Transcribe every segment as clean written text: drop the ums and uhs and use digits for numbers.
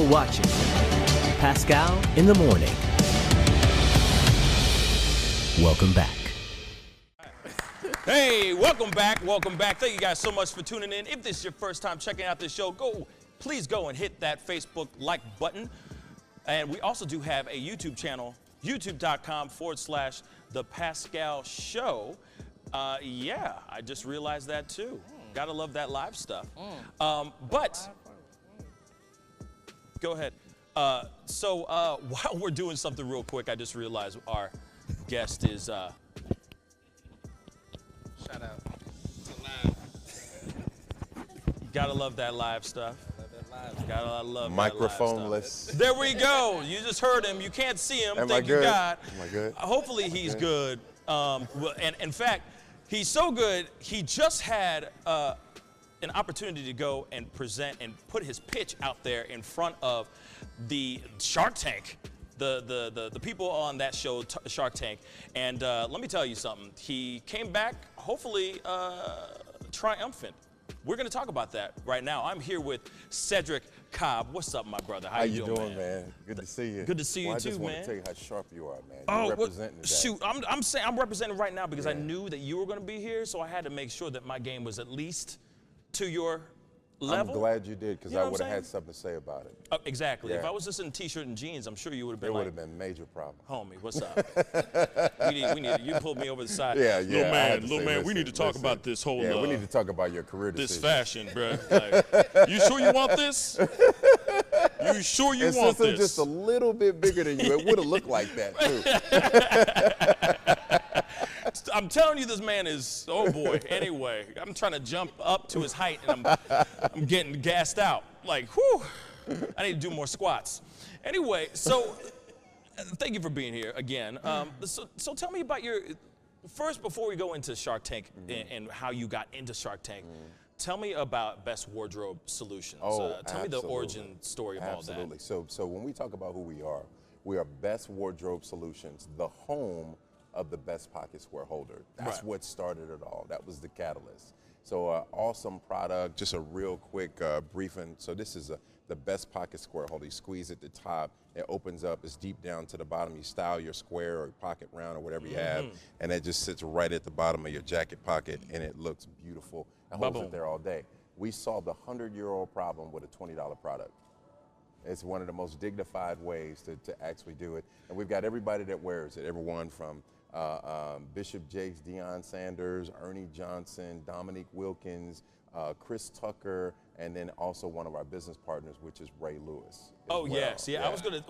You're watching Pascal in the Morning. Welcome back. Hey, welcome back. Welcome back. Thank you guys so much for tuning in. If this is your first time checking out this show, please go and hit that Facebook like button. And we also do have a YouTube channel, youtube.com/The Pascal Show. Yeah, I just realized that too. Gotta love that live stuff. But go ahead. So while we're doing something real quick, I just realized our guest is. Shout out to live. Gotta love that live stuff. Gotta love microphone-less. There we go. You just heard him. You can't see him. Am Thank I you, good? God. Am I good? Hopefully he's good. And in fact, he's so good. He just had an opportunity to go and present and put his pitch out there in front of the Shark Tank. The people on that show, Shark Tank. And let me tell you something. He came back, hopefully triumphant. We're going to talk about that right now. I'm here with Cedric Cobb. What's up, my brother? How you doing, man? Good to see you. Good to see you too, I just want man. to tell you how sharp you are, man. Oh, You're representing today. Shoot, I'm representing right now because I knew that you were going to be here, so I had to make sure that my game was at least to your level. I'm glad you did, because You know I what would I'm have had saying? something to say about it. Exactly. Yeah. If I was just in T-shirt and jeans, I'm sure you would have been It like, would have been a major problem. homie, what's up? we need, you pulled me over the side. Yeah, Little I had to man, say, we need to talk listen. about this whole, Yeah, we need to talk about your career this decision. fashion, bro. Like, you sure you want this? You sure you And want since I'm this? just a little bit bigger than you, it would have looked like that, too. I'm telling you, this man is, oh boy. Anyway, I'm trying to jump up to his height, and I'm getting gassed out. Like, whew, I need to do more squats. Anyway, so thank you for being here again. So tell me about first, before we go into Shark Tank and how you got into Shark Tank, tell me about Best Wardrobe Solutions. Tell me the origin story of all that. Absolutely. So when we talk about who we are Best Wardrobe Solutions, the home of the best pocket square holder. That's what started it all. That was the catalyst. So awesome product, just a real quick briefing. So this is the best pocket square holder. You squeeze at the top, it opens up, it's deep down to the bottom. You style your square or pocket round or whatever you have, and it just sits right at the bottom of your jacket pocket, and it looks beautiful. It holds it there all day. We solved a 100-year-old problem with a $20 product. It's one of the most dignified ways to actually do it. And we've got everybody that wears it, everyone from Bishop Jakes, Deion Sanders, Ernie Johnson, Dominique Wilkins, Chris Tucker, and then also one of our business partners, which is Ray Lewis. Oh yes, yeah. I was gonna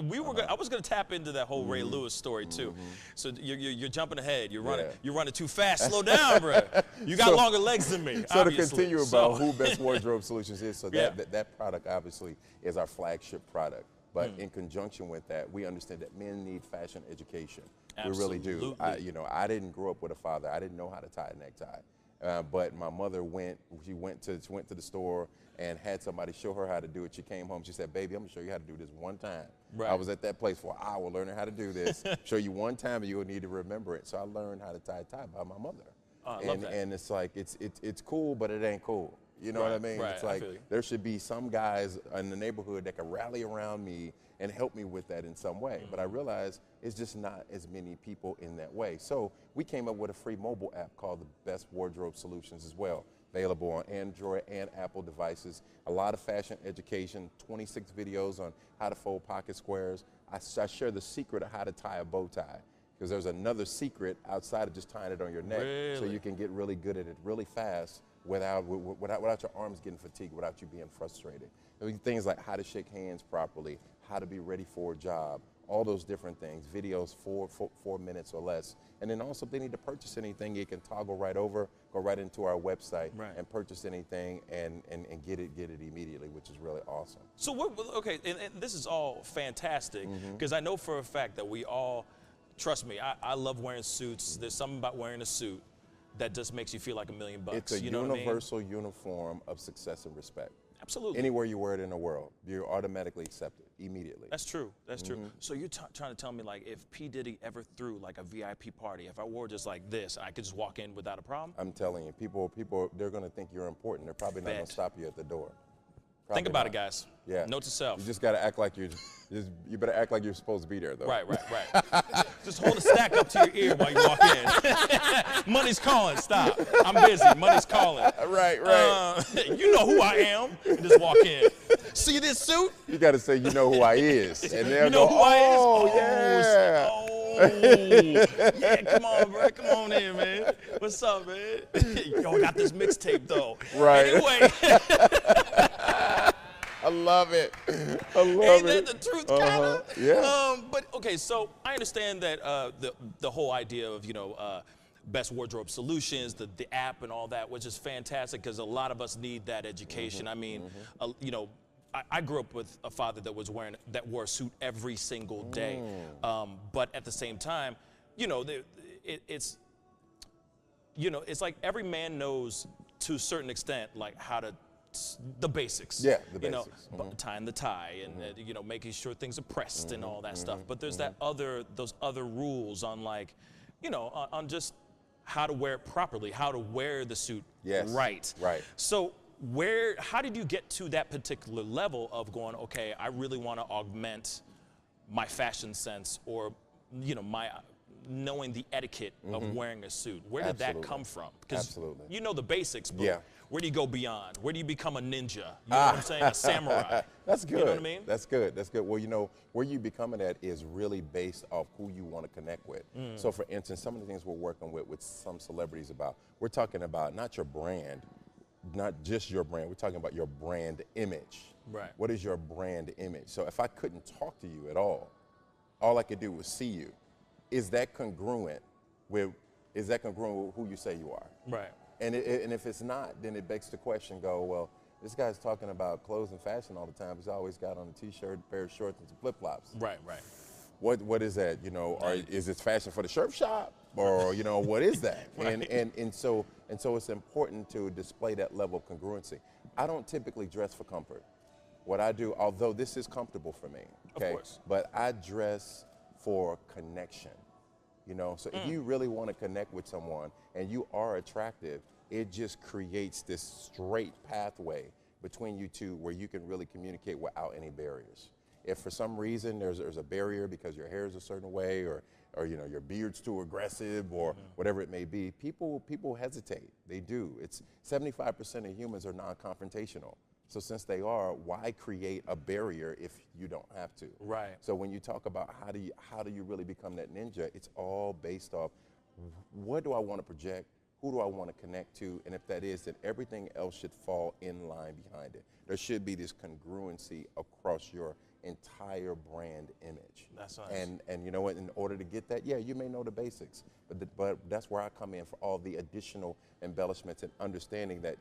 tap into that whole Ray Lewis story too. So you're jumping ahead. You're running too fast. Slow down, bro. You got longer legs than me. So obviously. to continue about who Best Wardrobe Solutions is, so that product obviously is our flagship product. But in conjunction with that, we understand that men need fashion education. Absolutely. We really do. I didn't grow up with a father. I didn't know how to tie a necktie. But my mother went to the store and had somebody show her how to do it. She came home, she said, baby, I'm gonna show you how to do this one time. Right. I was at that place for an hour learning how to do this. Show you one time and you'll need to remember it. So I learned how to tie a tie by my mother. I love that. And it's like, it's cool, but it ain't cool. You know what I mean? Right, It's like, I feel you. there should be some guys in the neighborhood that can rally around me and help me with that in some way. But I realized it's just not as many people in that way. So we came up with a free mobile app called the Best Wardrobe Solutions as well, available on Android and Apple devices. A lot of fashion education, 26 videos on how to fold pocket squares. I share the secret of how to tie a bow tie, because there's another secret outside of just tying it on your neck. Really? So you can get really good at it really fast without your arms getting fatigued, without you being frustrated. Things like how to shake hands properly, how to be ready for a job, all those different things, videos 4 minutes or less. And then also if they need to purchase anything, you can toggle right over, go right into our website and purchase anything and get it immediately, which is really awesome. So okay, and this is all fantastic, because I know for a fact that we all, trust me, I love wearing suits. There's something about wearing a suit that just makes you feel like $1 million. It's a you know universal uniform of success and respect. Absolutely. Anywhere you wear it in the world, you're automatically accepted immediately. That's true. That's true. So you're trying to tell me, like, if P. Diddy ever threw like a VIP party, if I wore just like this, I could just walk in without a problem? I'm telling you, people, they're going to think you're important. They're probably not going to stop you at the door. Think about it, guys. Yeah. Note to self. You just got to act like you better act like you're supposed to be there, though. Right. Just hold a stack up to your ear while you walk in. Money's calling. Stop. I'm busy. Money's calling. Right. You know who I am. And just walk in. See this suit? You got to say, you know who I is. And they'll You know go, who I is? oh, yeah. Yeah, come on, bro. Come on in, man. What's up, man? Yo, I got this mixtape, though. Right. Anyway. I love it. Ain't that the truth, kind of? Yeah. But okay, so I understand that the whole idea of best wardrobe solutions, the app and all that, which is fantastic because a lot of us need that education. I mean, I grew up with a father that wore a suit every single day, but at the same time, it's like every man knows to a certain extent like how to. The basics. Yeah, the basics. Tying the tie and making sure things are pressed and all that stuff. But there's those other rules on on just how to wear it properly, how to wear the suit right. Right. So how did you get to that particular level of going, okay, I really want to augment my fashion sense or my knowing the etiquette of wearing a suit? Where did that come from? Because you know the basics, but where do you go beyond? Where do you become a ninja? You know what I'm saying? A samurai. That's good. You know what I mean? That's good. Well, where you becoming at is really based off who you want to connect with. So, for instance, some of the things we're working with some celebrities we're talking about not your brand, not just your brand. We're talking about your brand image. Right. What is your brand image? So if I couldn't talk to you at all I could do was see you. Is that congruent with who you say you are? Right. And if it's not, then it begs the question, well, this guy's talking about clothes and fashion all the time. He's always got on a T-shirt, a pair of shorts, and some flip-flops. Right. What is that? Or is it fashion for the surf shop? Or, what is that? Right. And so it's important to display that level of congruency. I don't typically dress for comfort. What I do, although this is comfortable for me, okay, of course, but I dress for connection. So if you really want to connect with someone and you are attractive, it just creates this straight pathway between you two where you can really communicate without any barriers. If for some reason there's a barrier because your hair is a certain way or your beard's too aggressive or whatever it may be, people hesitate. They do. It's 75% of humans are non-confrontational. So since they are, why create a barrier if you don't have to? Right. So when you talk about how do you really become that ninja, it's all based off what do I want to project, who do I want to connect to, and if that is, then everything else should fall in line behind it. There should be this congruency across your entire brand image. That's nice. And you know what, in order to get that, you may know the basics, but that's where I come in for all the additional embellishments and understanding that,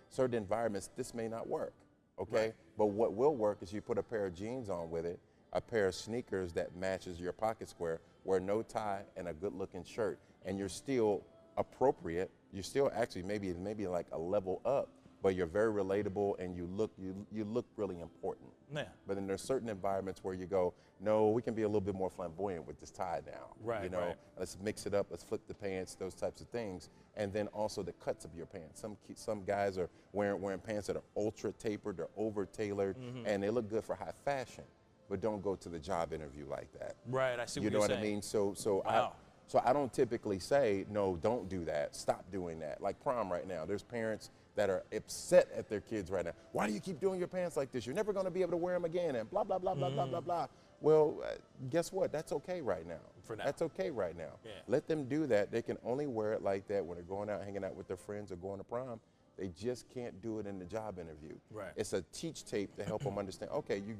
certain environments, this may not work, okay? Right. But what will work is you put a pair of jeans on with it, a pair of sneakers that matches your pocket square, wear no tie and a good-looking shirt, and you're still appropriate. You're still actually maybe like a level up, but you're very relatable and you look really important. Yeah. But then there's certain environments where you go, no, we can be a little bit more flamboyant with this tie now. Right. Right. Let's mix it up. Let's flip the pants. Those types of things, and then also the cuts of your pants. Some guys are wearing pants that are ultra tapered, they're over tailored, and they look good for high fashion, but don't go to the job interview like that. Right. I see what You know you're what saying. I mean? So Wow. So I don't typically say, no, don't do that. Stop doing that. Like prom right now, there's parents that are upset at their kids right now. Why do you keep doing your pants like this? You're never going to be able to wear them again, and blah, blah, blah, blah, blah, blah, blah. Well, guess what? That's okay right now. For now. That's okay right now. Yeah. Let them do that. They can only wear it like that when they're going out, hanging out with their friends or going to prom. They just can't do it in the job interview. Right. It's a teach tape to help them understand, okay, you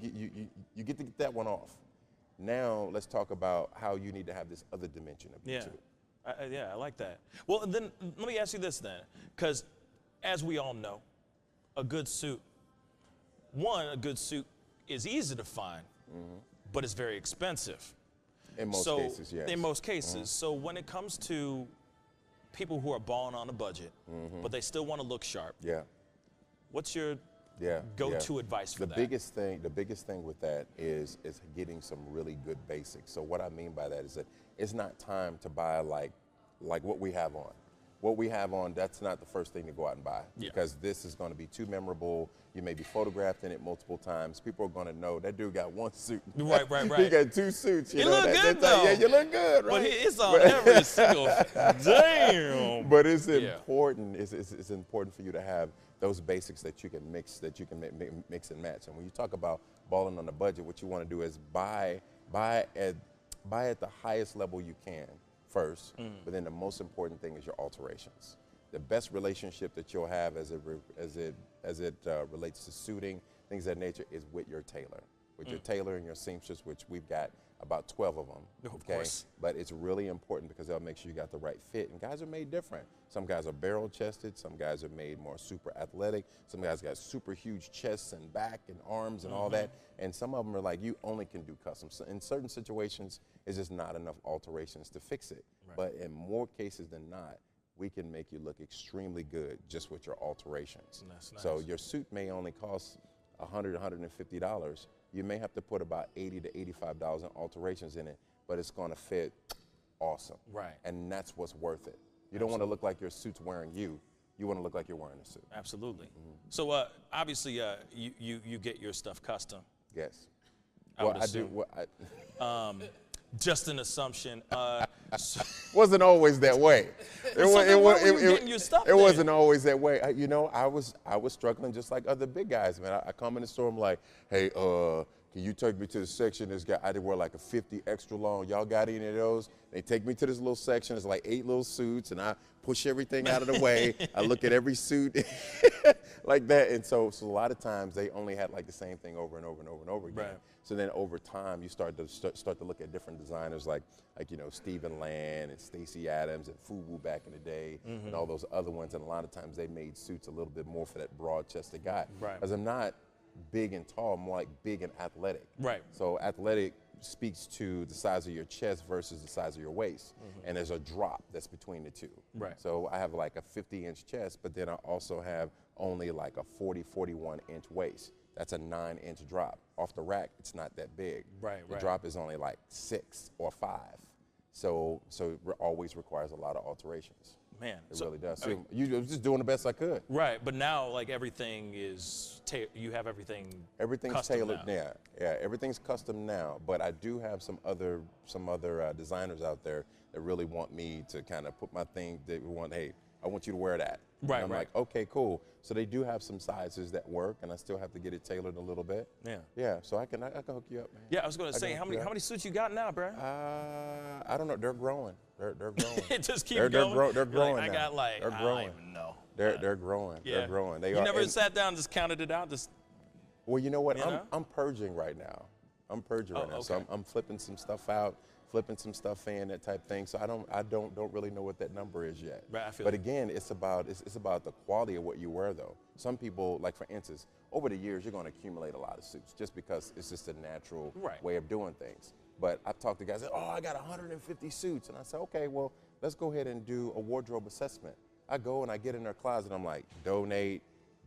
get to get that one off. Now let's talk about how you need to have this other dimension of you too. I like that. Well, then let me ask you this then, because as we all know, a good suit is easy to find, but it's very expensive. In most cases, yes. In most cases. So when it comes to people who are balling on a budget, but they still want to look sharp, what's your go-to advice for that? The biggest thing with that is getting some really good basics. So what I mean by that is that it's not time to buy like what we have on. what we have on, that's not the first thing to go out and buy Yeah. because this is going to be too memorable. You may be photographed in it multiple times. People are going to know that dude got one suit. Right. He got 2 suits. You You know, look good, though. Yeah, you look good, right? But it's on every single, damn. But it's important. It's important for you to have those basics that you can mix, mix and match. And when you talk about balling on the budget, what you want to do is buy at the highest level you can first. But then the most important thing is your alterations. The best relationship that you'll have as it relates to suiting, things of that nature, is with your tailor. With your tailor and your seamstress, which we've got about 12 of them. Of course. But it's really important because they'll make sure you got the right fit. And guys are made different. Some guys are barrel chested. Some guys are made more super athletic. Some guys got super huge chests and back and arms and all that. And some of them are like, you only can do custom. So in certain situations, it's just not enough alterations to fix it. Right. But in more cases than not, we can make you look extremely good just with your alterations. That's nice. So your suit may only cost $100, $150. You may have to put about $80 to $85 in alterations in it, but it's going to fit awesome. Right. And that's what's worth it. You don't want to look like your suit's wearing you. You want to look like you're wearing a suit. Absolutely. So obviously you get your stuff custom. Yes. I Well, would I do. assume. Well, Just an assumption. wasn't always that way. So then where were you getting your stuff It then? wasn't always that way. You know, I was struggling just like other big guys, man. I come in the store, I'm like, hey, can you take me to the section? This guy, I did wear like a 50 extra long. Y'all got any of those? They take me to this little section. It's like 8 little suits, and I push everything out of the way. I look at every suit like that. And so a lot of times they only had like the same thing over and over and over and over again. Right. So then over time, you start to look at different designers like you know, Stephen Land and Stacey Adams and Fubu back in the day and all those other ones. And a lot of times they made suits a little bit more for that broad-chested guy. Right. Because I'm not big and tall, I'm more like big and athletic. Right. So athletic speaks to the size of your chest versus the size of your waist. And there's a drop that's between the two. Right. So I have like a 50-inch chest, but then I also have only like a 40, 41-inch waist. That's a 9-inch drop. Off the rack, it's not that big. Right, The right. drop is only like 6 or 5. So it always requires a lot of alterations. Man. It really does. So you was just doing the best I could. Right, but now like everything is, you have everything Everything's custom tailored now. now. Yeah, everything's custom now. But I do have some other designers out there that really want me to kind of put my thing. They want, hey, I want you to wear that. Right, and I'm right. like, okay, cool. So they do have some sizes that work, and I still have to get it tailored a little bit. Yeah. Yeah. So I can hook you up, man. Yeah, I was gonna say, how many suits you got now, bro? I don't know. They're growing. They're growing. It just keep they're going. They're growing. I now. got like, they're I growing. don't even know. They're growing. Yeah. They're growing. They You are. never and- sat down and just counted it out? Just Well, you know what? You know? I'm purging right now. I'm purging right now. So okay. I'm flipping some stuff out, flipping some stuff in, that type thing. So I don't really know what that number is yet. Right, I feel But it. again, it's about the quality of what you wear though. Some people, like for instance, over the years you're going to accumulate a lot of suits just because it's just a natural Right. way of doing things. But I've talked to guys that, oh, I got 150 suits. And I say, okay, well, let's go ahead and do a wardrobe assessment. I go and I get in their closet. I'm like, donate,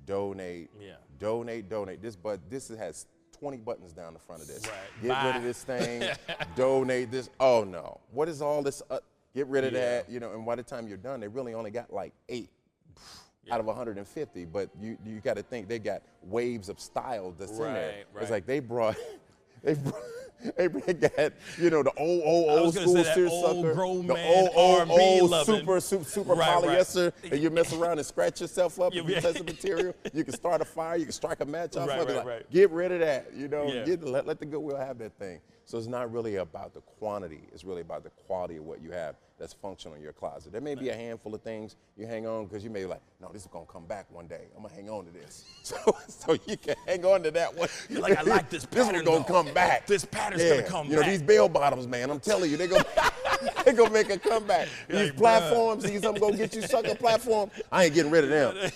Yeah. donate. This has 20 buttons down the front of this. Right. Get rid Bye. of this thing, donate this. Oh no, what is all this? Get rid of Yeah. that, you know, and by the time you're done, they really only got like 8 out of 150, but you got to think they got waves of style that's in there. Right, right. It's like they got, you know, the old was gonna school say that seersucker, old grown the man old R&B loving. super Right, right. polyester, and you mess around and scratch yourself up if you Yeah. touch the material. You can start a fire, you can strike a match off Right, of it. right, Like, right. get rid of that, you know. Yeah. Let the Goodwill have that thing. So it's not really about the quantity. It's really about the quality of what you have that's functional in your closet. There may be a handful of things you hang on because you may be like, no, this is going to come back one day. I'm going to hang on to this. So you can hang on to that one. You're like, I like this This pattern, one's going though. to come back. This pattern's Yeah. gonna come You know, back. these bell bottoms, man, I'm telling you, they're going to make a comeback. You're These like, platforms, these I'm going to get you sucker platform, I ain't getting rid of them.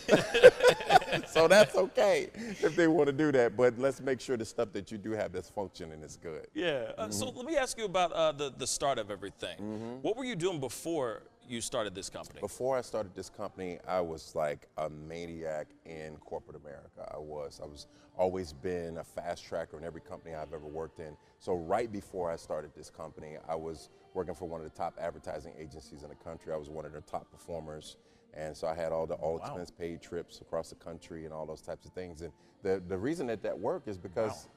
So that's okay if they want to do that. But let's make sure the stuff that you do have that's functioning is good. Yeah. So let me ask you about the start of everything. What were you doing before you started this company? Before I started this company, I was like a maniac in corporate America. I was always been a fast tracker in every company I've ever worked in. So right before I started this company, I was working for one of the top advertising agencies in the country. I was one of their top performers. And so I had all expense paid trips across the country and all those types of things. And the reason that worked is because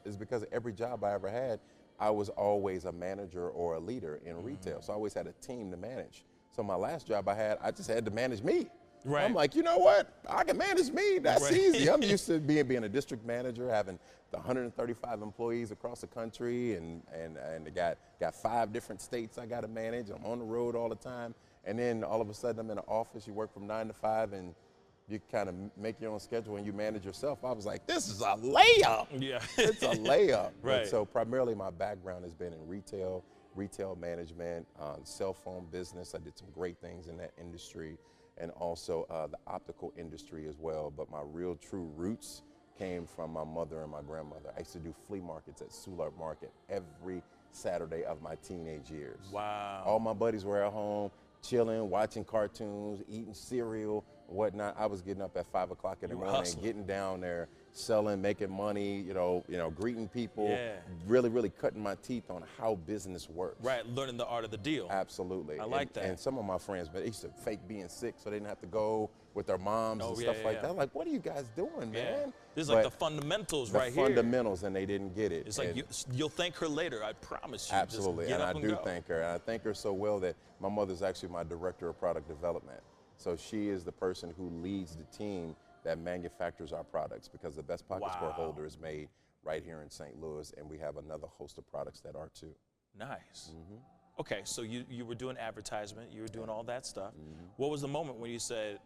every job I ever had, I was always a manager or a leader in retail. So I always had a team to manage. So my last job I just had to manage me. Right. I'm like, you know what? I can manage me. That's easy. I'm used to being a district manager, having the 135 employees across the country, and I got 5 different states I got to manage. I'm on the road all the time. And then all of a sudden I'm in an office, you work from 9 to 5, and you kind of make your own schedule and you manage yourself. I was like, this is a layup. Yeah. It's a layup. Right. And so primarily my background has been in retail management, cell phone business. I did some great things in that industry, and also the optical industry as well. But my real true roots came from my mother and my grandmother. I used to do flea markets at Soulard Market every Saturday of my teenage years. Wow. All my buddies were at home, chilling, watching cartoons, eating cereal, whatnot. I was getting up at 5 o'clock in the morning, hustling. getting down there, selling, making money, greeting people, Yeah. really cutting my teeth on how business works. Right, learning the art of the deal. Absolutely. I like that. And some of my friends, but they used to fake being sick so they didn't have to go with their moms and stuff like that. I'm like, what are you guys doing, man? This is like the fundamentals right here. The fundamentals, and they didn't get it. It's like you'll thank her later, I promise you. Absolutely, Just get and up I do go. thank her. And I thank her so well that my mother's actually my director of product development. So she is the person who leads the team that manufactures our products, because the best pocket square holder is made right here in St. Louis, and we have another host of products that are too. Nice. Okay, so you were doing advertisement, you were doing all that stuff. What was the moment when you said,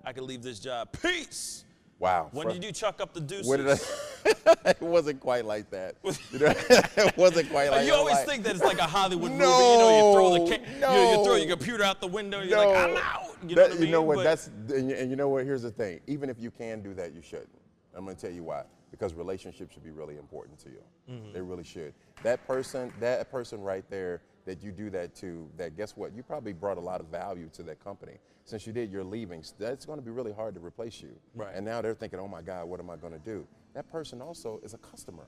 I can leave this job, peace? Wow. When did you chuck up the deuces? What did I? It wasn't quite like that. It wasn't quite like that. You always think that it's like a Hollywood movie. No, You throw you throw your computer out the window. You're like, I'm out. You know what I mean? And you know what? Here's the thing. Even if you can do that, you shouldn't. I'm going to tell you why. Because relationships should be really important to you. They really should. That person right there that you do that to, that guess what? You probably brought a lot of value to that company. Since you did your leaving, that's going to be really hard to replace you. Right. And now they're thinking, oh my God, what am I going to do? That person also is a customer.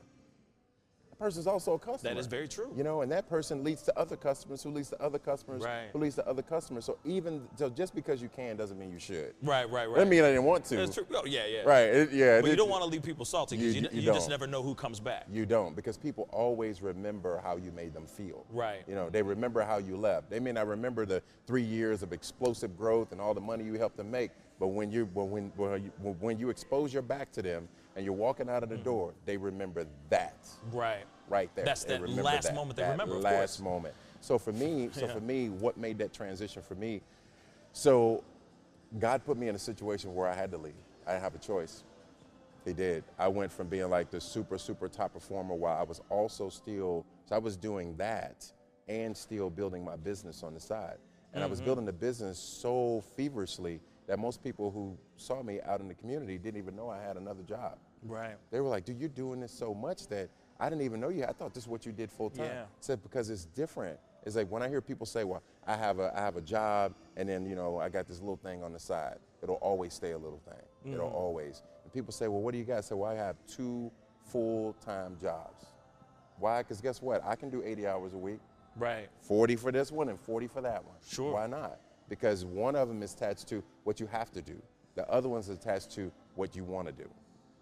That person's also a customer. That is very true. And that person leads to other customers, who leads to other customers, who leads to other customers. So just because you can doesn't mean you should. Right. Doesn't mean I didn't want to. That's true. Oh, yeah. Right. But you don't want to leave people salty, because you just never know who comes back. You don't, because people always remember how you made them feel. Right. They remember how you left. They may not remember the 3 years of explosive growth and all the money you helped them make, but when you expose your back to them and you're walking out of the door, they remember that. Right there. That's that last moment they remember, of course. Last moment. So for me, what made that transition for me? So God put me in a situation where I had to leave. I didn't have a choice. He did. I went from being like the super top performer, while I was also so I was doing that and still building my business on the side. And I was building the business so feverishly that most people who saw me out in the community didn't even know I had another job. Right. They were like, dude, you're doing this so much that I didn't even know you. I thought this is what you did full time. Yeah. I said, because it's different. It's like when I hear people say, well, I have a job, and then, I got this little thing on the side. It'll always stay a little thing. It'll always. And people say, well, what do you got? I say, well, I have 2 full-time jobs. Why? Because guess what? I can do 80 hours a week. Right. 40 for this one and 40 for that one. Sure. Why not? Because one of them is attached to what you have to do. The other one's attached to what you want to do.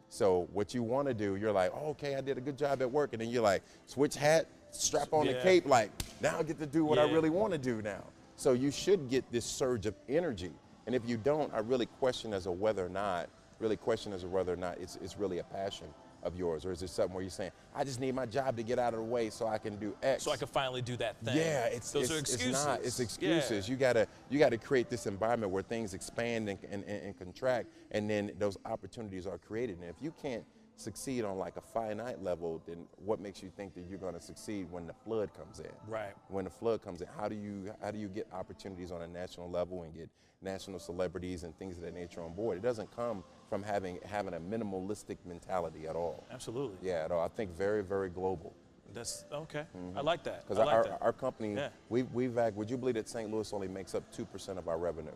So what you want to do, you're like, oh, okay, I did a good job at work. And then you're like, switch hat, strap on the cape, like, now I get to do what I really want to do now. So you should get this surge of energy. And if you don't, I really question as to whether or not it's really a passion of yours, or is it something where you're saying, I just need my job to get out of the way so I can do X. So I can finally do that thing. Yeah, Those are excuses. It's excuses. Yeah. You gotta create this environment where things expand and contract, and then those opportunities are created. And if you can't succeed on like a finite level, then what makes you think that you're gonna succeed when the flood comes in? Right. When the flood comes in, how do you get opportunities on a national level and get national celebrities and things of that nature on board? It doesn't come from having a minimalistic mentality at all. Absolutely. Yeah, at all. I think very, very global. That's okay. I like that. Because I like that. our company, Yeah. would you believe that St. Louis only makes up 2% of our revenue?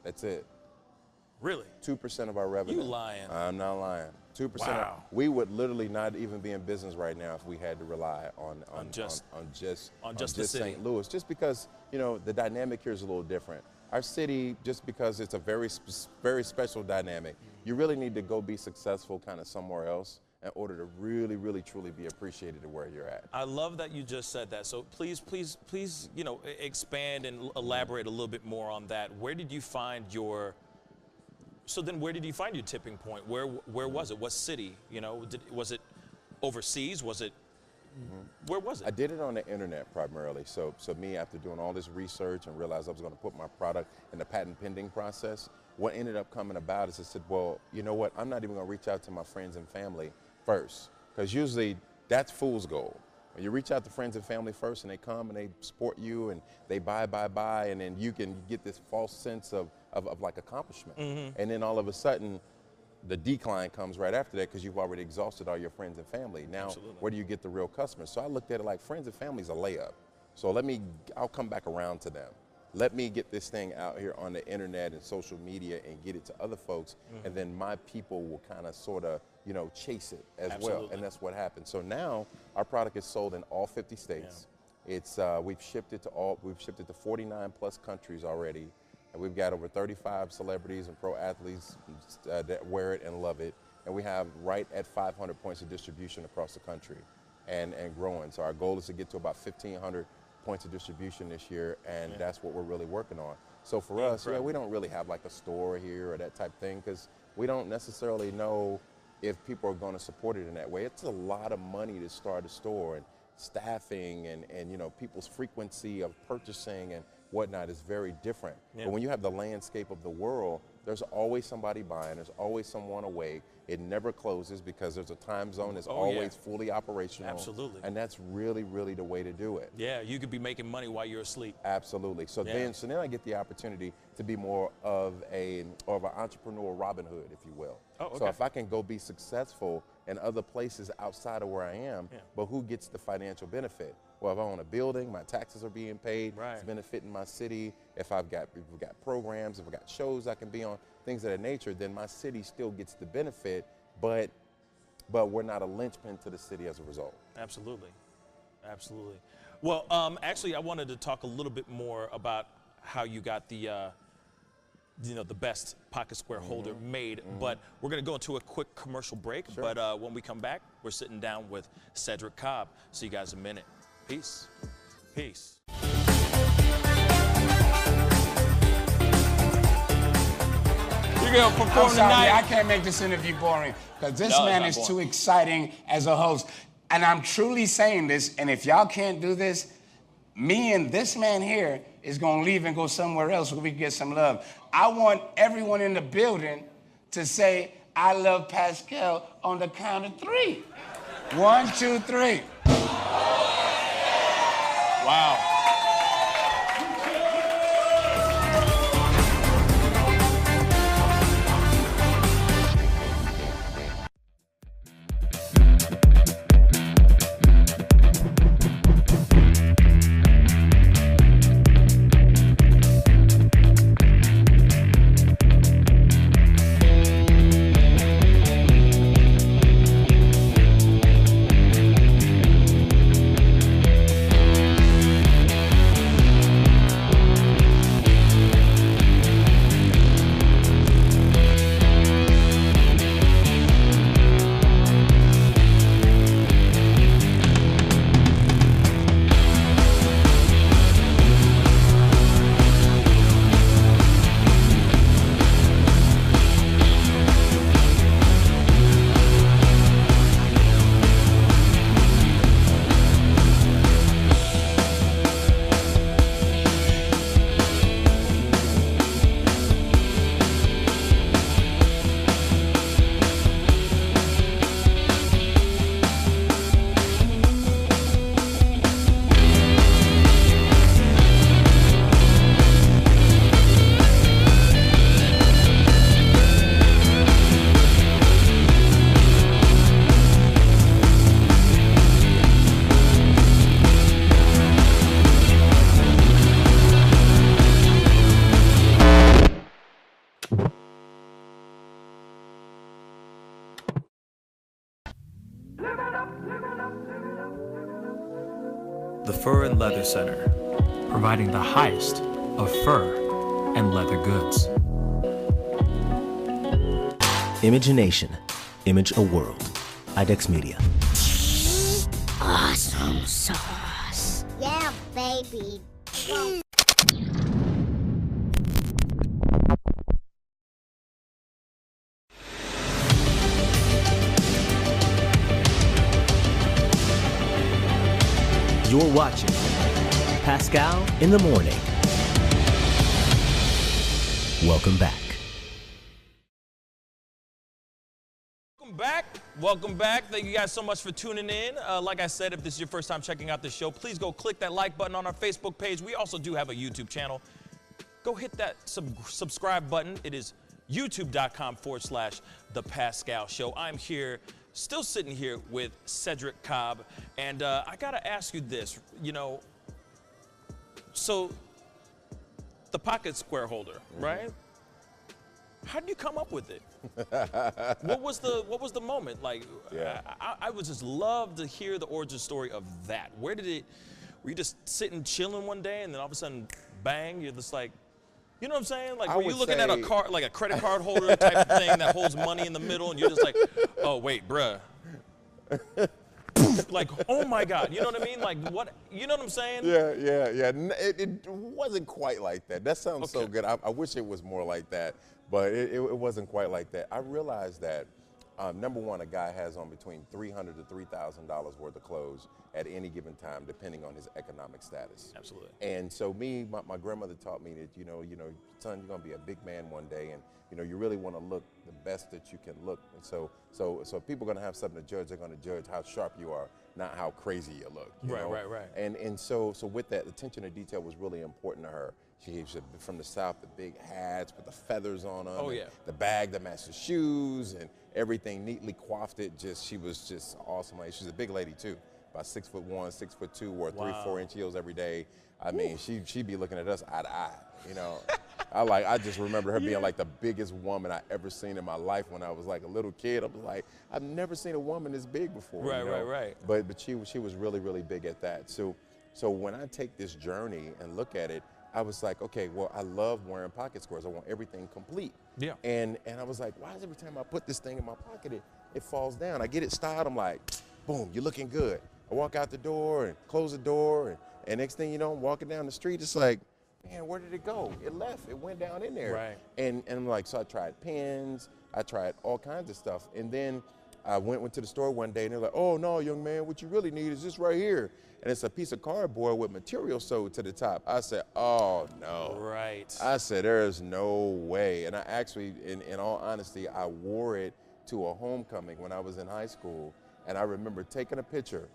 That's it. Really? 2% of our revenue. You lying. I'm not lying. 2%. Wow. We would literally not even be in business right now if we had to rely on just the city. St. Louis. Just because, you know, the dynamic here is a little different. Our city, just because it's a very special dynamic, you really need to go be successful kind of somewhere else in order to really, really, truly be appreciated at where you're at. I love that you just said that. So please, you know, expand and elaborate a little bit more on that. Where did you find your tipping point? Where was it? What city? You know, was it overseas? Was it? Where was it? I did it on the internet primarily. So me, after doing all this research and realized I was going to put my product in the patent pending process, what ended up coming about is I said, well, you know what? I'm not even going to reach out to my friends and family first, because usually that's fool's gold. When you reach out to friends and family first and they come and they support you and they buy, and then you can get this false sense of like accomplishment. And then all of a sudden, the decline comes right after that because you've already exhausted all your friends and family. Now, where do you get the real customers? So I looked at it like friends and family's a layup. So I'll come back around to them. Let me get this thing out here on the internet and social media and get it to other folks, and then my people will kind of sort of, you know, chase it as well. And that's what happened. So now our product is sold in all 50 states. Yeah. It's we've shipped it to 49 plus countries already. And we've got over 35 celebrities and pro athletes that wear it and love it. And we have right at 500 points of distribution across the country and growing. So our goal is to get to about 1,500 points of distribution this year, and that's what we're really working on. So for us, we don't really have like a store here or that type of thing because we don't necessarily know if people are going to support it in that way. It's a lot of money to start a store, and staffing and you know, people's frequency of purchasing and whatnot is very different. But when you have the landscape of the world, there's always somebody buying, there's always someone awake. It never closes because there's a time zone that's always fully operational. Absolutely. And that's really, really the way to do it. Yeah, you could be making money while you're asleep. Absolutely. So then I get the opportunity to be more of an entrepreneur Robin Hood, if you will. Oh, okay. So if I can go be successful in other places outside of where I am, but who gets the financial benefit? Well, if I own a building, my taxes are being paid, it's benefiting my city. If we've got programs, if I've got shows I can be on, things of that nature, then my city still gets the benefit, but we're not a linchpin to the city as a result. Absolutely. Absolutely. Well, actually, I wanted to talk a little bit more about how you got the the best pocket square holder made, but we're going to go into a quick commercial break. Sure. But when we come back, we're sitting down with Cedric Cobb. See you guys in a minute. Peace. Peace. You're going to perform tonight. I can't make this interview boring because this man is too exciting as a host. And I'm truly saying this, and if y'all can't do this, me and this man here is going to leave and go somewhere else where we can get some love. I want everyone in the building to say, I love Pascal on the count of 3. 1, 2, 3. Wow. Center, providing the highest of fur and leather goods. Imagination. Image a world. IDEX Media. Awesome sauce. Yeah, baby. You're watching Pascal in the Morning. Welcome back. Welcome back. Thank you guys so much for tuning in. Like I said, if this is your first time checking out the show, please go click that like button on our Facebook page. We also do have a YouTube channel. Go hit that subscribe button. It is youtube.com/The Pascal Show. I'm here, still sitting here with Cedric Cobb. And I got to ask you this, so the pocket square holder, right? How did you come up with it? What was the moment? Like, Yeah. I would just love to hear the origin story of that. Were you just sitting chilling one day and then all of a sudden, bang, you're just like, you know what I'm saying? Like, were you looking at a card, like a credit card holder type of thing that holds money in the middle, and you're just like, oh wait, bruh. Like, oh my God, you know what I mean? Like, what, you know what I'm saying? Yeah. It wasn't quite like that. That sounds so good. I wish it was more like that, but it wasn't quite like that. I realized that, number one, a guy has on between $300 to $3,000 worth of clothes at any given time, depending on his economic status. Absolutely. And so my grandmother taught me that, son, you're gonna be a big man one day, and you really want to look the best that you can look. And so if people are gonna have something to judge, they're gonna judge how sharp you are, not how crazy you look. Right. And so with that, attention to detail was really important to her. She's from the South, the big hats with the feathers on them. Oh, yeah. The bag that matched the shoes and everything neatly coiffed it. She was just awesome. Like, she's a big lady too, about 6'1", 6'2", wore 3-4 inch heels every day. I mean, she'd be looking at us eye to eye, I just remember her being like the biggest woman I ever seen in my life when I was like a little kid. I was like, I've never seen a woman this big before. Right. But she was really, really big at that. So when I take this journey and look at it, I was like, okay, well, I love wearing pocket squares. I want everything complete. Yeah. And I was like, why is every time I put this thing in my pocket, it falls down? I get it styled, I'm like, boom, you're looking good. I walk out the door and close the door, and next thing you know, I'm walking down the street, it's like, man, where did it go? It left, it went down in there. Right. And I'm like, so I tried pens, I tried all kinds of stuff. And then I went to the store one day and they're like, oh no, young man, what you really need is this right here. And it's a piece of cardboard with material sewed to the top. I said, oh no. Right. I said, there's no way. And I actually, in all honesty, I wore it to a homecoming when I was in high school. And I remember taking a picture.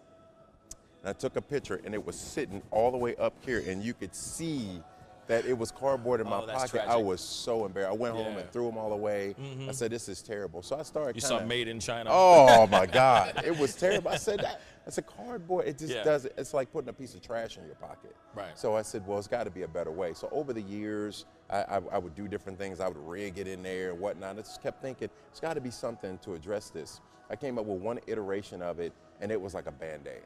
And I took a picture and it was sitting all the way up here and you could see that it was cardboard in my pocket. Tragic. I was so embarrassed. I went home and threw them all away. I said, this is terrible. So I started You saw Made in China. Oh my God, it was terrible. I said, that's a cardboard. It just does it. It's like putting a piece of trash in your pocket. Right. So I said, well, it's got to be a better way. So over the years, I would do different things. I would rig it in there and whatnot. I just kept thinking, it's got to be something to address this. I came up with one iteration of it, and it was like a Band-Aid.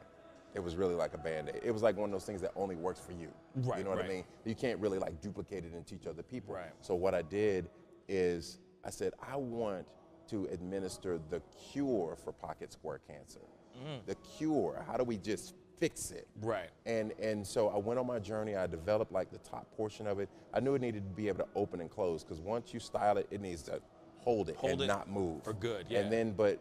It was really like a Band-Aid. It was like one of those things that only works for you. Right, you know what I mean? You can't really like duplicate it and teach other people. Right. So what I did is I said, I want to administer the cure for pocket square cancer. The cure, how do we just fix it? Right. And so I went on my journey. I developed like the top portion of it. I knew it needed to be able to open and close because once you style it, it needs to hold it and not move. For good, yeah. And then, but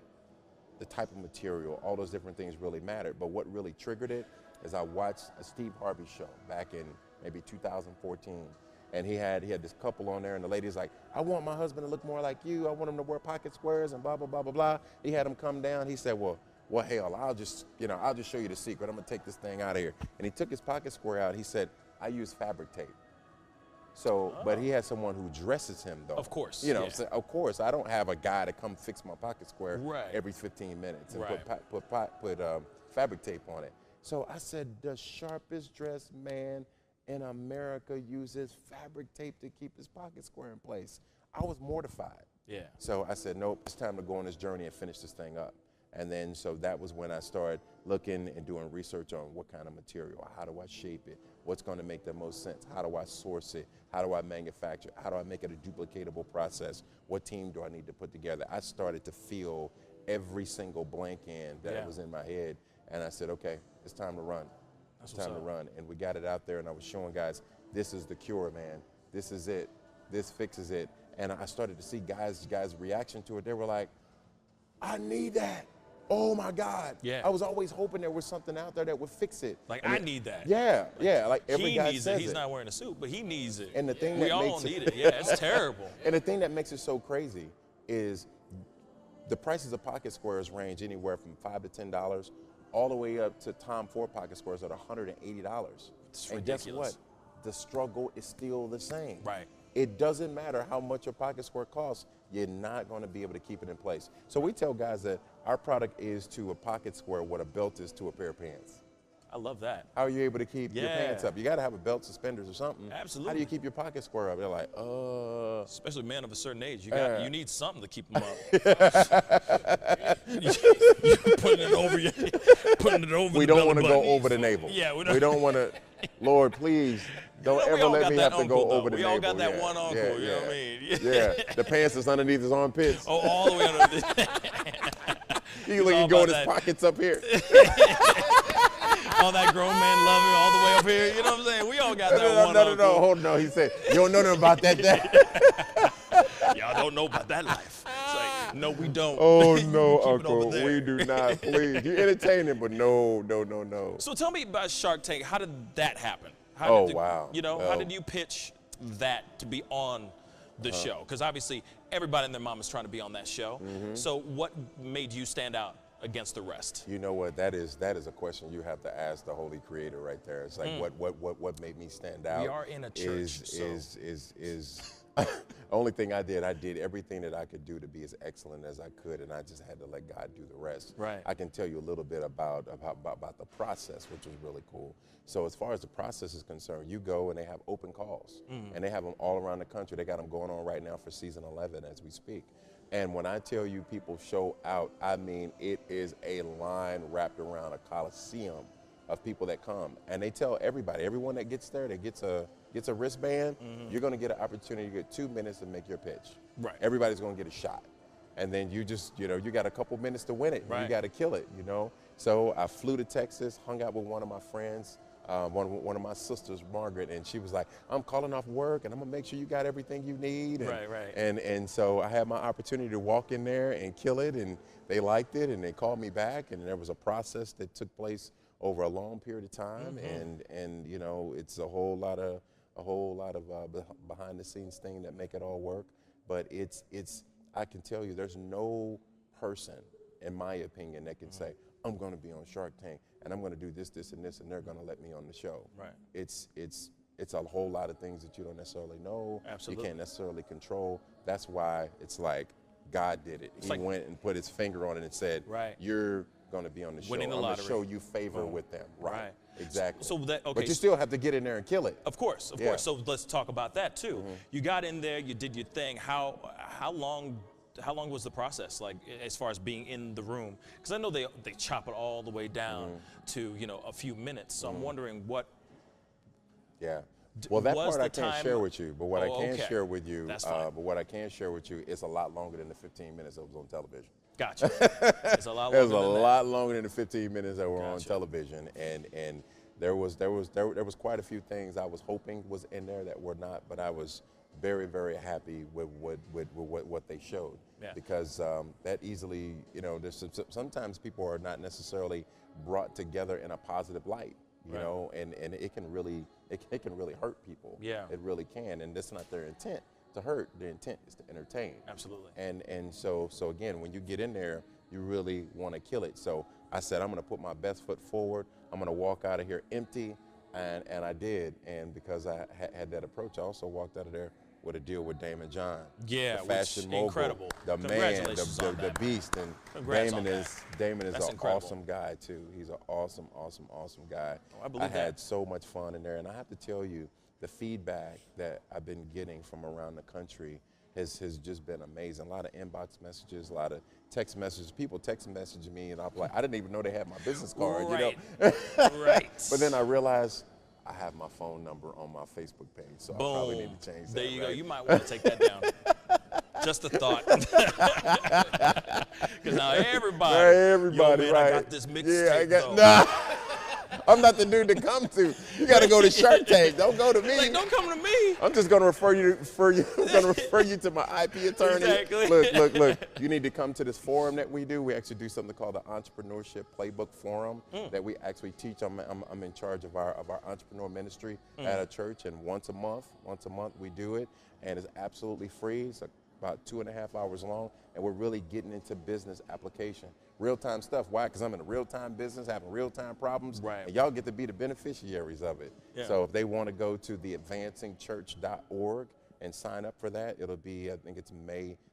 the type of material, all those different things really mattered. But what really triggered it is I watched a Steve Harvey show back in maybe 2014. And he had this couple on there, and the lady's like, I want my husband to look more like you. I want him to wear pocket squares and blah, blah, blah, blah, blah. He had him come down. He said, well, hell, I'll just show you the secret. I'm gonna take this thing out of here. And he took his pocket square out. He said, I use fabric tape. So, but he has someone who dresses him though. Of course. So of course, I don't have a guy to come fix my pocket square every 15 minutes and put fabric tape on it. So I said, the sharpest dressed man in America uses fabric tape to keep his pocket square in place. I was mortified. Yeah. So I said, nope, it's time to go on this journey and finish this thing up. And then so that was when I started looking and doing research on what kind of material, how do I shape it, what's going to make the most sense, how do I source it, how do I manufacture it, how do I make it a duplicatable process, what team do I need to put together. I started to feel every single blank in that was in my head, and I said, okay, it's time to run. It's time to run. And we got it out there, and I was showing guys, this is the cure, man. This is it. This fixes it. And I started to see guys' reaction to it. They were like, I need that. Oh my God. Yeah. I was always hoping there was something out there that would fix it. Like, I need that. Yeah, yeah. Like every guy needs says it. He's not wearing a suit, but he needs it. And the thing we that all makes need it. Yeah, it's terrible. And the thing that makes it so crazy is the prices of pocket squares range anywhere from $5 to $10, all the way up to Tom Ford pocket squares at $180. It's and ridiculous. guess what? The struggle is still the same. Right. It doesn't matter how much your pocket square costs, you're not going to be able to keep it in place. So we tell guys that our product is to a pocket square what a belt is to a pair of pants. I love that. How are you able to keep your pants up? You got to have a belt, suspenders, or something. Absolutely. How do you keep your pocket square up? They're like, Especially men of a certain age, you need something to keep them up. You're putting it over. We don't want to go over the navel. Yeah, we don't want to. Lord, please don't ever let me have to go over the navel. We all got that one uncle. Yeah, you know what I mean? Yeah. The pants is underneath his armpits. Oh, all the way under. You look and go in his pockets up here. All that grown man loving all the way up here. You know what I'm saying? We all got that one uncle. No, hold on. No, he said, you don't know nothing about that. Y'all don't know about that life. It's like, no, we don't. Oh, no, Uncle. We do not. Please. You're entertaining, but no. So tell me about Shark Tank. How did that happen? Wow. You know, how did you pitch that to be on the show? Because obviously everybody and their mom is trying to be on that show. So what made you stand out against the rest? You know what? That is a question you have to ask the Holy Creator right there. It's like what made me stand out. We are in a church. Is only thing I did everything that I could do to be as excellent as I could, and I just had to let God do the rest. Right. I can tell you a little bit about the process, which was really cool. So as far as the process is concerned, you go and they have open calls, and they have them all around the country. They got them going on right now for season 11 as we speak. And when I tell you people show out, I mean it is a line wrapped around a coliseum of people that come, and they tell everyone that gets there, that gets a wristband, you're going to get an opportunity to get 2 minutes to make your pitch. Right. Everybody's going to get a shot, and then you just, you got a couple minutes to win it. Right. You got to kill it, So I flew to Texas, hung out with one of my friends, one of my sisters, Margaret, and she was like, I'm calling off work, and I'm going to make sure you got everything you need. And, Right. And so I had my opportunity to walk in there and kill it, and they liked it, and they called me back, and there was a process that took place over a long period of time, and it's a whole lot of behind the scenes thing that make it all work. But it's I can tell you, there's no person, in my opinion, that can say, I'm going to be on Shark Tank and I'm going to do this, and this, and they're going to let me on the show. Right. It's a whole lot of things that you don't necessarily know. Absolutely. You can't necessarily control. That's why it's like God did it. He went and put his finger on it and said, you're going to be on the show. Winning the lottery. I'm going to show you favor with them. Right. Exactly. So but you still have to get in there and kill it. Of course. So let's talk about that too. You got in there, you did your thing. How long was the process, like, as far as being in the room? Because I know they chop it all the way down to a few minutes. So I'm wondering what. Yeah. Well, that part I can't share with you, but what I can share with you, is a lot longer than the 15 minutes that was on television. Gotcha. It's a lot longer. It was a lot longer than the 15 minutes that were on television, and there was quite a few things I was hoping was in there that were not, but I was very, very happy with what they showed. Yeah. Because that easily, there's sometimes people are not necessarily brought together in a positive light, you know, and it can really hurt people. Yeah. It really can, and that's not their intent to hurt. Their intent is to entertain. Absolutely. And so again, when you get in there, you really want to kill it. So I said, I'm going to put my best foot forward. I'm going to walk out of here empty, and I did. And because I had that approach, I also walked out of there with a deal with Damon John. Yeah, the fashion mogul, incredible. the man, the beast, and Damon is an awesome guy too. He's an awesome guy. I believe that. Had so much fun in there, and I have to tell you, the feedback that I've been getting from around the country has just been amazing. A lot of inbox messages, a lot of text messages. People text messaging me, and I'm like, I didn't even know they had my business card, you know? Right. But then I realized I have my phone number on my Facebook page, so I probably need to change that. There you right? go. You might want to take that down. Just a thought. Because now everybody, yo, man, right? I got this mixtape, though. Nah. I'm not the dude to come to. You got to go to Shark Tank. Don't go to me. Like, don't come to me. I'm just gonna refer you to my IP attorney. Exactly. Look. You need to come to this forum that we do. We actually do something called the Entrepreneurship Playbook Forum that we actually teach. I'm in charge of our entrepreneur ministry at a church, and once a month we do it, and it's absolutely free. It's about 2.5 hours long, and we're really getting into business application. Real-time stuff. Why? Because I'm in a real-time business, having real-time problems, and y'all get to be the beneficiaries of it. Yeah. So if they want to go to theadvancingchurch.org and sign up for that, it'll be, I think it's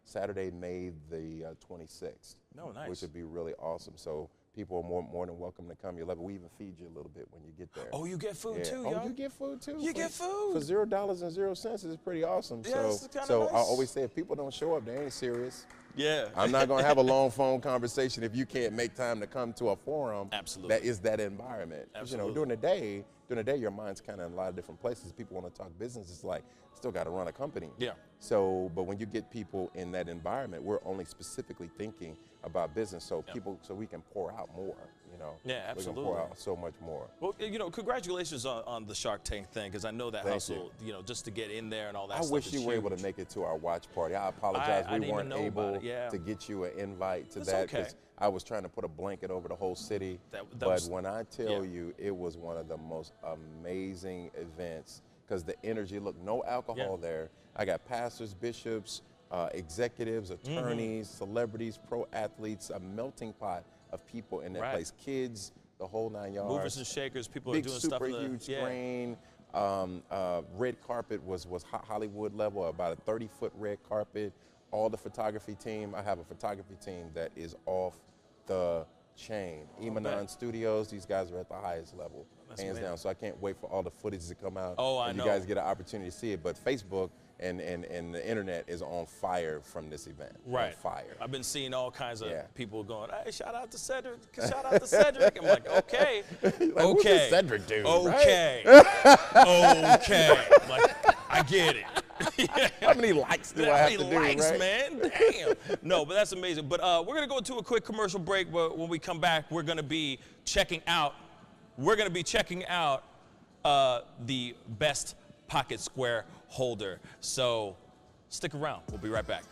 Saturday, May the 26th. No, nice. Which would be really awesome. So people are more than welcome to come. You love it. We even feed you a little bit when you get there. Oh, you get food too, yo? Oh, you get food too? You get food. For $0.00 is pretty awesome. Yeah, so nice. I always say if people don't show up, they ain't serious. Yeah. I'm not going to have a long phone conversation if you can't make time to come to a forum. Absolutely. That is that environment. Absolutely. You know, during the day, your mind's kind of in a lot of different places. People want to talk business. It's like, still got to run a company. Yeah. So, but when you get people in that environment, we're only specifically thinking about business, so so we can pour out more, you know. Yeah, absolutely. We can pour out so much more. Well, you know, congratulations on the Shark Tank thing, because I know that hustle, you know, just to get in there and all that stuff. I wish you were able to make it to our watch party. I apologize. We weren't able to get you an invite to that because I was trying to put a blanket over the whole city. But when I tell you, it was one of the most amazing events because the energy, look, no alcohol there. I got pastors, bishops, executives, attorneys, celebrities, pro athletes, a melting pot of people in that place. Kids, the whole 9 yards. Movers and shakers, people big, are doing stuff. Big, super huge screen. Red carpet was Hollywood level, about a 30-foot red carpet. All the photography team. I have a photography team that is off the chain. Emanon Studios, these guys are at the highest level, hands down. So I can't wait for all the footage to come out. Oh, I know. You guys get an opportunity to see it. But Facebook and the internet is on fire from this event. Right. On fire. I've been seeing all kinds of people going, hey, shout out to Cedric. Shout out to Cedric. I'm like, okay. Like, who's this Cedric dude? Okay. Right? Okay. Like, I get it. How many likes do I have to do, likes, right? man? Damn. No, but that's amazing. But we're going to go to a quick commercial break. But when we come back, we're going to be checking out. The best pocket square holder. So stick around. We'll be right back.